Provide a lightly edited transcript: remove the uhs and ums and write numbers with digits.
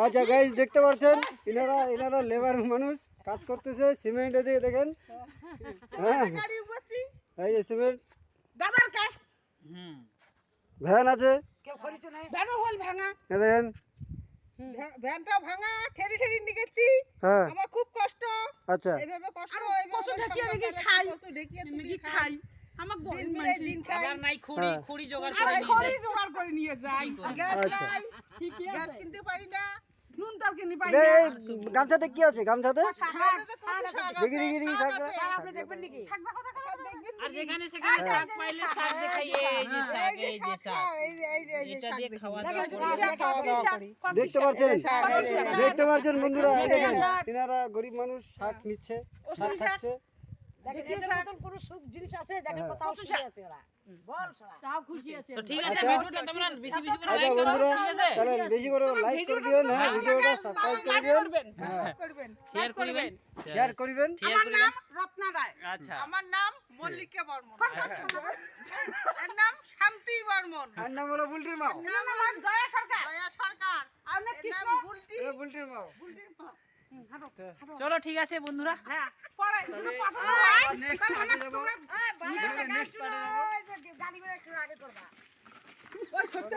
আচ্ছা গাইস দেখতে পাচ্ছেন এনারা লেবার মানুষ কাজ করতেছে সিমেন্ট এদিকে দেখেন। হ্যাঁ এই যে সিমেন্ট দাদার কাজ ভ্যান আছে ভ্যানও হল ভাঙা দেখেন। ভ্যানটা ভাঙা ঠেলি ঠেলি নিয়ে গেছি। হ্যাঁ আমার খুব কষ্ট। আচ্ছা এইভাবে কষ্ট কষ্ট ঢেকিয়ে ঢেকিয়ে খাই কষ্ট ঢেকিয়ে তুমি খাই আমার দিন মিলে দিন খাই আবার নাই খড়ি জোগাড় আর করে খড়ি জোগাড় করে নিয়ে যাই গ্যাস আচ্ছা। নাই গ্যাস কিনতে পারি না নুন তেল কিনতে পারি এই না গামছাতে কি আছে গামছাতে দেখি দেখি দেখি শাক আপনি দেখবেন নাকি শাক দেখবেন আর যেখানে সেখানে শাক পাইলে শাক দেখাই এই যে শাক এই যে শাক এই এটা দিয়ে খাওয়া দেখতে পাচ্ছেন দেখতে পাচ্ছেন বন্ধুরা এই দেখেন এনারা গরিব মানুষ শাক নিচ্ছে শাক খাচ্ছে। তো ঠিক আছে আচ্ছা। ভিডিওটা তোমরা বেশি বেশি করে আচ্ছা লাইক করো বন্ধুরা ঠিক আছে তাহলে বেশি করে লাইক করে দিবেন। হ্যাঁ ভিডিওটা সাবস্ক্রাইব করে দিবেন করবেন শেয়ার করবেন শেয়ার করবেন। আমার নাম রত্না রায় আচ্ছা আমার নাম মল্লিকা বর্মন এর নাম শান্তি বর্মন আর নাম হলো বুলটির মা নাম আমার দয়া সরকার আপনার কৃষ্ণ বুলটির মা বুলটির মা চলো ঠিক আছে বন্ধুরা হ্যাঁ পরে নেক্সট পার্টি যাব নেক্সট পার্টি যাব গাড়ি করে একটু আগে করবা ওই সত্যি